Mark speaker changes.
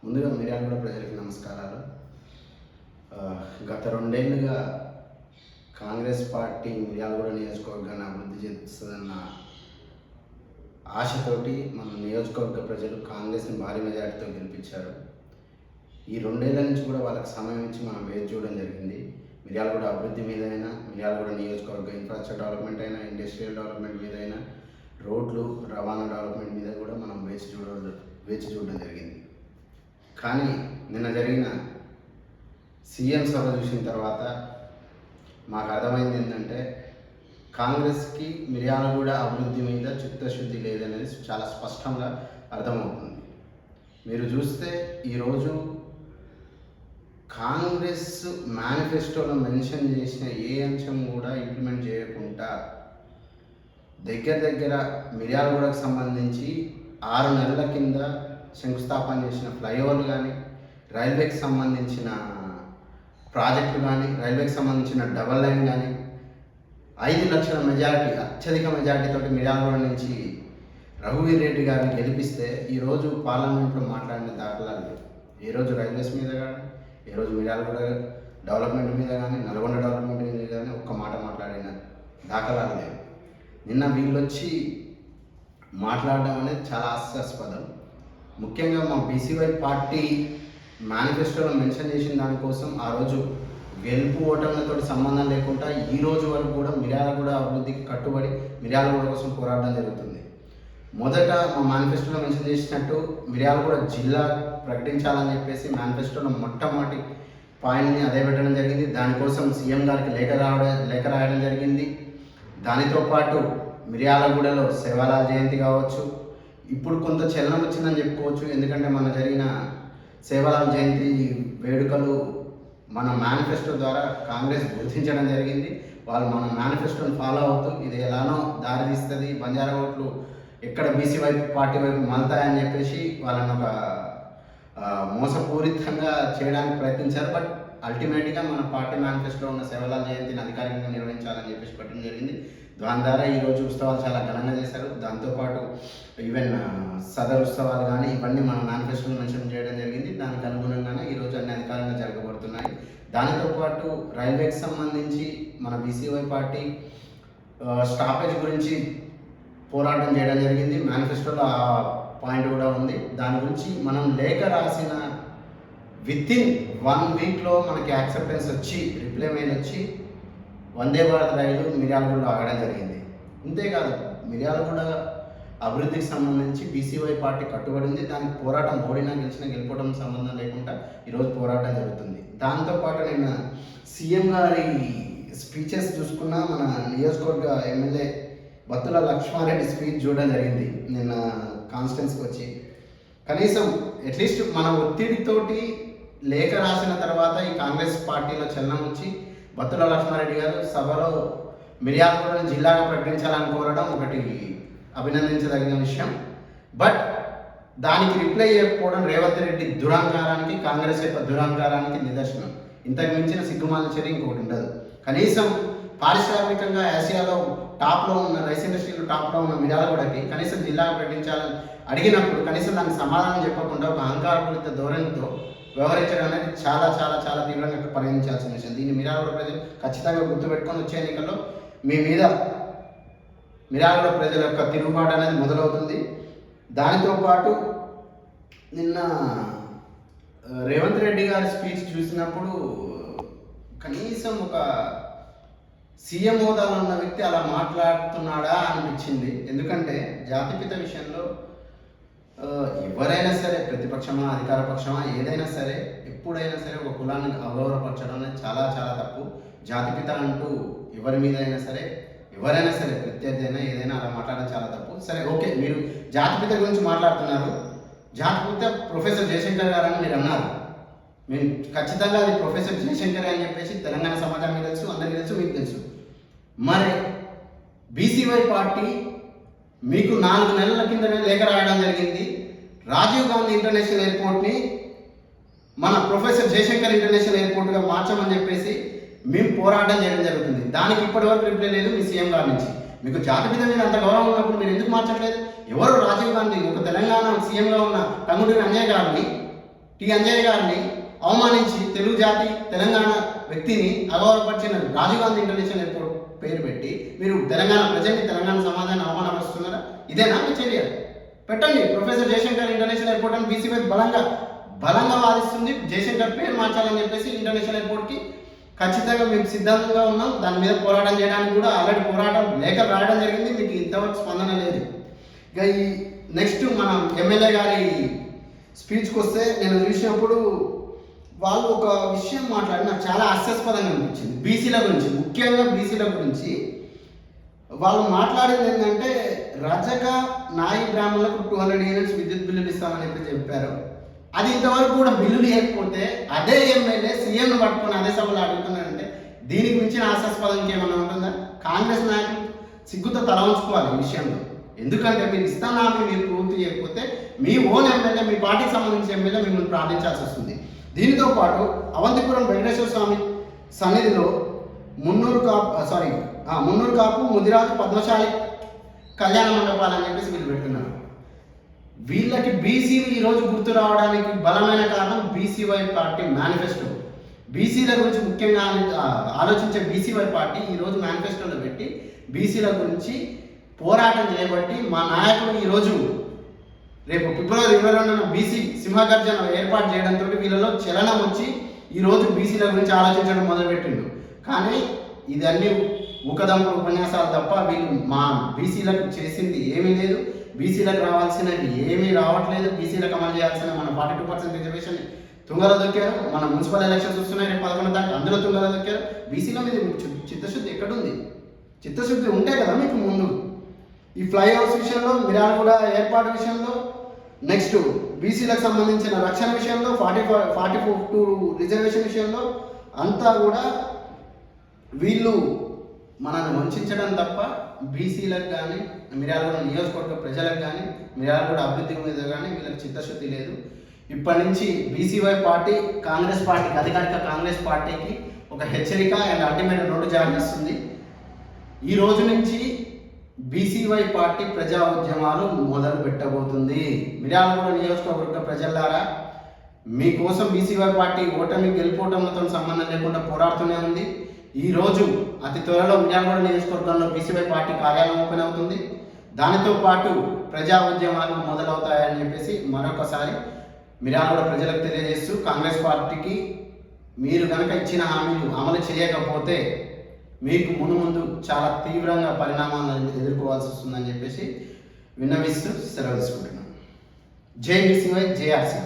Speaker 1: ముందుగా మిర్యాలగూడ ప్రజలకు నమస్కారాలు. గత 2 ఏళ్లుగా కాంగ్రెస్ పార్టీ మిర్యాలగూడ నియోజకవర్గాన్ని అభివృద్ధి చేస్తుందన్న ఆశతోటి మన నియోజకవర్గ ప్రజలు కాంగ్రెస్‌ని భారీ మెజారిటీతో గెలిపించారు. ఈ 2 ఏళ్ల నుంచి కూడా వాళ్ళకి సమయం ఇచ్చి మనం వేచి చూడడం జరిగింది. మిర్యాలగూడ అభివృద్ధి మీదైనా, మిర్యాలగూడ నియోజకవర్గ ఇన్‌ఫ్రాస్ట్రక్చర్ డెవలప్‌మెంట్ అయినా, ఇండస్ట్రియల్ డెవలప్‌మెంట్ మీదైనా, రోడ్లు, రవాణా డెవలప్‌మెంట్ మీద కూడా మనం వేచి చూడడం జరిగింది. కానీ నిన్న జరిగిన సీఎం సభ చూసిన తర్వాత మాకు అర్థమైంది ఏంటంటే కాంగ్రెస్కి మిర్యాలగూడ అభివృద్ధి మీద చిత్తశుద్ధి లేదనేది చాలా స్పష్టంగా అర్థమవుతుంది. మీరు చూస్తే ఈరోజు కాంగ్రెస్ మేనిఫెస్టోలో మెన్షన్ చేసిన ఏ అంశం కూడా ఇంప్లిమెంట్ చేయకుండా దగ్గర మిర్యాలగూడకు సంబంధించి 6 నెలల కింద శంకుస్థాపన చేసిన ఫ్లైఓవర్లు కానీ, రైల్వేకి సంబంధించిన ప్రాజెక్టులు కానీ, రైల్వేకి సంబంధించిన డబల్ లైన్ కానీ 5 లక్షల మెజారిటీ, అత్యధిక మెజారిటీతో మిర్యాలగూడ నుంచి రఘువీర్ రెడ్డి గారిని గెలిపిస్తే ఈరోజు పార్లమెంట్లో మాట్లాడిన దాఖలాలు లేవు. ఏ రోజు రైల్వేస్ మీద కానీ, ఏ రోజు మిర్యాలగూడ డెవలప్మెంట్ మీద కానీ, నల్గొండ డెవలప్మెంట్ మీద కానీ ఒక్క మాట మాట్లాడిన దాఖలాలు లేవు. నిన్న వీళ్ళొచ్చి మాట్లాడడం అనేది చాలా హాస్యాస్పదం. ముఖ్యంగా మా బీసీవై పార్టీ మేనిఫెస్టోలో మెన్షన్ చేసిన దానికోసం ఆ రోజు గెలుపు ఓటములతో సంబంధం లేకుండా ఈ రోజు వరకు కూడా మిర్యాలగూడ అభివృద్ధికి కట్టుబడి మిర్యాలగూడ కోసం పోరాడడం జరుగుతుంది. మొదట మా మేనిఫెస్టోలో మెన్షన్ చేసినట్టు మిర్యాలగూడ జిల్లా ప్రకటించాలని చెప్పేసి మేనిఫెస్టోలో మొట్టమొదటి పాయింట్ని అదే పెట్టడం జరిగింది. దానికోసం సీఎం గారికి లేఖ రాయడం జరిగింది. దానితో పాటు మిర్యాలగూడలో సేవాలాల్ జయంతి కావచ్చు, ఇప్పుడు కొంత చలనం వచ్చిందని చెప్పుకోవచ్చు. ఎందుకంటే మన జరిగిన సేవాలాల్ జయంతి వేడుకలు మన మేనిఫెస్టో ద్వారా కాంగ్రెస్ గుర్తించడం జరిగింది. వాళ్ళు మన మేనిఫెస్టోని ఫాలో అవుతూ ఇది ఎలానో దారి తీస్తుంది, బంజారా ఓట్లు ఎక్కడ బీసీ వైపు పార్టీ వైపు మలుతాయని చెప్పేసి వాళ్ళని ఒక మోసపూరితంగా చేయడానికి ప్రయత్నించారు. బట్ అల్టిమేట్గా మన పార్టీ మేనిఫెస్టోలో ఉన్న సేవాలాల్ జయంతిని అధికారికంగా నిర్వహించాలని చెప్పేసి పెట్టడం జరిగింది. దాని ద్వారా ఈరోజు ఉత్సవాలు చాలా ఘనంగా చేశారు. దాంతోపాటు ఈవెన్ సదర్ ఉత్సవాలు కానీ ఇవన్నీ మన మేనిఫెస్టోలో మెన్షన్ చేయడం జరిగింది. దానికి అనుగుణంగానే ఈరోజు అన్ని అధికారంగా జరగబడుతున్నాయి. దానితో పాటు రైల్వేకి సంబంధించి మన బీసీవై పార్టీ స్టాపేజ్ గురించి పోరాటం చేయడం జరిగింది. మేనిఫెస్టోలో ఆ పాయింట్ కూడా ఉంది. దాని గురించి మనం లేఖ రాసిన వితిన్ 1 వీక్లో మనకి యాక్సెప్టెన్స్ వచ్చి, రిప్లై మెయిల్ వచ్చి వందే భారత్ రైలు మిర్యాలగూడలో ఆగడం జరిగింది. అంతేకాదు మిర్యాలగూడ అభివృద్ధికి సంబంధించి బీసీవై పార్టీ కట్టుబడింది. దానికి పోరాటం ఓడినా గెలిచినా గెలుపడం సంబంధం లేకుండా ఈరోజు పోరాటం జరుగుతుంది. దాంతోపాటు నిన్న సీఎం గారి స్పీచెస్ చూసుకున్నా మన నియోజకవర్గ ఎమ్మెల్యే బత్తుల లక్ష్మారెడ్డి స్పీచ్ చూడడం జరిగింది నిన్న కాన్స్టిట్యున్సీకి వచ్చి. కనీసం అట్లీస్ట్ మన ఒత్తిడితోటి లేఖ రాసిన తర్వాత ఈ కాంగ్రెస్ పార్టీలో చలనం వచ్చి బత్తుల లక్ష్మారెడ్డి గారు సభలో మిర్యాలగూడను జిల్లాగా ప్రకటించాలని కోరడం ఒకటి అభినందించదగిన విషయం. బట్ దానికి రిప్లై చేయకపోవడం రేవంత్ రెడ్డి దురహంకారానికి, కాంగ్రెస్ యొక్క దురహంకారానికి నిదర్శనం. ఇంతకు మించిన సిగ్గుమాల చర్య ఇంకొకటి ఉండదు. కనీసం పారిశ్రామికంగా ఆసియాలో టాప్లో ఉన్న, రైస్ ఇండస్ట్రీలో టాప్లో ఉన్న మిర్యాలగూడకి కనీసం జిల్లాగా ప్రకటించాలని అడిగినప్పుడు కనీసం దానికి సమాధానం చెప్పకుండా ఒక అహంకారపూరిత ధోరణితో వ్యవహరించడం అనేది చాలా చాలా చాలా తీవ్రంగా పరిగణించాల్సిన విషయం. దీన్ని మిర్యాలగూడ ప్రజలు ఖచ్చితంగా గుర్తుపెట్టుకొని వచ్చే ఎన్నికల్లో మీ మీద మిర్యాలగూడ ప్రజల యొక్క తిరుగుబాటు అనేది మొదలవుతుంది. దానితో పాటు నిన్న రేవంత్ రెడ్డి గారి స్పీచ్ చూసినప్పుడు కనీసం ఒక సీఎం హోదాలో ఉన్న వ్యక్తి అలా మాట్లాడుతున్నాడా అనిపించింది. ఎందుకంటే జాతిపిత విషయంలో ఎవరైనా సరే, ప్రతిపక్షమా అధికార పక్షమా ఏదైనా సరే, ఎప్పుడైనా సరే ఒక కులాన్ని అగౌరవపరచడం అనేది చాలా చాలా తప్పు. జాతిపిత అంటూ ఎవరి మీద అయినా సరే, ఎవరైనా సరే, ప్రత్యర్థి అయినా ఏదైనా అలా మాట్లాడడం చాలా తప్పు. సరే, ఓకే, మీరు జాతిపిత గురించి మాట్లాడుతున్నారు. జాతిపిత ప్రొఫెసర్ జయశంకర్ గారు అని మీరు అన్నారు. మేము ఖచ్చితంగా అది ప్రొఫెసర్ జయశంకర్ అని చెప్పేసి తెలంగాణ సమాజానికి తెలుసు, అందరికీ తెలుసు, మీకు తెలుసు. మరి బీసీవై పార్టీ మీకు 4 నెలల కిందనే లేఖ రాయడం జరిగింది. రాజీవ్ గాంధీ ఇంటర్నేషనల్ ఎయిర్పోర్ట్ని మన ప్రొఫెసర్ జయశంకర్ ఇంటర్నేషనల్ ఎయిర్పోర్ట్గా మార్చమని చెప్పేసి మేము పోరాటం చేయడం జరుగుతుంది. దానికి ఇప్పటివరకు రిప్లై లేదు మీ సీఎం గారి నుంచి. మీకు జాతిపిత మీద అంత గౌరవం ఉన్నప్పుడు మీరు ఎందుకు మార్చట్లేదు? ఎవరు రాజీవ్ గాంధీ ఒక తెలంగాణ సీఎంగా ఉన్న టంగుటూరి అన్నయ్య గారిని అంజయ్య గారిని అవమానించి తెలుగు జాతి తెలంగాణ వ్యక్తిని అగౌరవపరిచిన రాజీవ్ గాంధీ ఇంటర్నేషనల్ ఎయిర్పోర్ట్ పేరు పెట్టి మీరు తెలంగాణ ప్రజల్ని తెలంగాణ సమాజాన్ని అవమానపరుస్తున్నారా? ఇదేనా మీ చర్య? పెట్టండి ప్రొఫెసర్ జయశంకర్ ఇంటర్నేషనల్ ఎయిర్పోర్ట్ అని బీసీ వైపు బలంగా వాదిస్తుంది. జయశంకర్ పేరు మార్చాలని చెప్పేసి ఇంటర్నేషనల్ ఎయిర్పోర్ట్కి ఖచ్చితంగా మేము సిద్ధంగా ఉన్నాం. దాని మీద పోరాటం చేయడానికి కూడా ఆల్రెడీ పోరాటం లేఖలు రాయడం జరిగింది. మీకు ఇంతవరకు స్పందన లేదు. ఇక ఈ నెక్స్ట్ మనం ఎమ్మెల్యే గారి స్పీచ్కి వస్తే నేను చూసినప్పుడు వాళ్ళు ఒక విషయం మాట్లాడి నాకు చాలా హాస్యాస్పదంగా అనిపించింది. బీసీల గురించి, ముఖ్యంగా బీసీల గురించి వాళ్ళు మాట్లాడింది ఏంటంటే రజక నాయి బ్రాహ్మణులకు 200 యూనిట్స్ విద్యుత్ బిల్లులు ఇస్తామని చెప్పారు. అది ఇంతవరకు కూడా బిల్లులు ఇవ్వకపోతే అదే ఎమ్మెల్యే సీఎంను పట్టుకొని అదే సభలో అడుగుతున్నారంటే దీనికి మించిన హాస్యాస్పదం ఇంకేమన్నా ఉంటుందా? కాంగ్రెస్ నాయకులు సిగ్గుతో తల ఉంచుకోవాలి ఈ విషయంలో. ఎందుకంటే మీరు ఇస్తానా మీరు పూర్తి చేయకపోతే మీ ఓన్ ఎమ్మెల్యే, మీ పార్టీకి సంబంధించిన ఎమ్మెల్యే మిమ్మల్ని ప్రార్థించాల్సి వస్తుంది. దీనితో పాటు అవంతిపురం వెంకటేశ్వర స్వామి సన్నిధిలో మున్నూరు కాపు ముదిరాజు పద్మశాలి కళ్యాణ మండపాలు అని చెప్పేసి వీళ్ళు పెడుతున్నారు. వీళ్ళకి బీసీలు ఈరోజు గుర్తు రావడానికి బలమైన కారణం బీసీవై పార్టీ మేనిఫెస్టో. బీసీల గురించి ముఖ్యంగా ఆలోచించే బీసీవై పార్టీ ఈరోజు మేనిఫెస్టోలో పెట్టి బీసీల గురించి పోరాటం చేయబట్టి మా నాయకులు ఈరోజు రేపు ఫిబ్రవరి 22న బీసీ సింహగర్జన ఏర్పాటు చేయడంతో వీళ్ళలో చలనం వచ్చి ఈరోజు బీసీల గురించి ఆలోచించడం మొదలుపెట్టిండు. కానీ ఇదన్నీ ఊకదంపుడు ఉపన్యాసాలు తప్ప వీళ్ళు మా బీసీలకు చేసింది ఏమీ లేదు. బీసీలకు రావాల్సినవి ఏమీ రావట్లేదు. బీసీలకు అమలు చేయాల్సిన మన 42% రిజర్వేషన్ తుంగలో దొక్కారు. మన మున్సిపల్ ఎలక్షన్స్ వస్తున్నాయి రేపు 11 తారీఖు, అందులో తుంగలో దొక్కారు. బీసీల మీద చిత్తశుద్ధి ఎక్కడుంది? చిత్తశుద్ధి ఉంటే కదా మీకు ముందు ఈ ఫ్లైఓవర్స్ విషయంలో, మిర్యాలగూడ ఏర్పాటు విషయంలో, నెక్స్ట్ బీసీలకు సంబంధించిన రక్షణ విషయంలో, 44 రిజర్వేషన్ విషయంలో అంతా కూడా వీళ్ళు మనల్ని వంచడం తప్ప బీసీలకు కానీ మిర్యాలగూడ నియోజకవర్గ ప్రజలకు కానీ మిర్యాలగూడ అభివృద్ధి మీద కానీ వీళ్ళకి చిత్తశుద్ధి లేదు. ఇప్పటి నుంచి బీసీవై పార్టీ కాంగ్రెస్ పార్టీకి, అధికారిక కాంగ్రెస్ పార్టీకి ఒక హెచ్చరిక అండ్ అల్టిమేట్ నోటు జారీ చేస్తుంది. ఈ రోజు నుంచి బీసీవై పార్టీ ప్రజా ఉద్యమాలు మొదలు పెట్టబోతుంది. మిర్యాలగూడ నియోజకవర్గ ప్రజలారా, మీకోసం బీసీవై పార్టీ ఓటమి గెలుపోవటంతో సంబంధం లేకుండా పోరాడుతూనే ఉంది. ఈరోజు అతి త్వరలో మిర్యాలగూడ నియోజకవర్గంలో బీసీవై పార్టీ కార్యాలయం ఓపెన్ అవుతుంది. దానితో పాటు ప్రజా ఉద్యమాలు మొదలవుతాయని చెప్పేసి మరొకసారి మిర్యాలగూడ ప్రజలకు తెలియజేస్తూ, కాంగ్రెస్ పార్టీకి మీరు కనుక ఇచ్చిన హామీలు అమలు చేయకపోతే మీకు ముందు చాలా తీవ్రంగా పరిణామాలను ఎదుర్కోవాల్సి వస్తుందని చెప్పేసి విన్నవిస్తూ సెలవు తీసుకుంటున్నాను. జై బీసీవై, జై ఆర్సీ.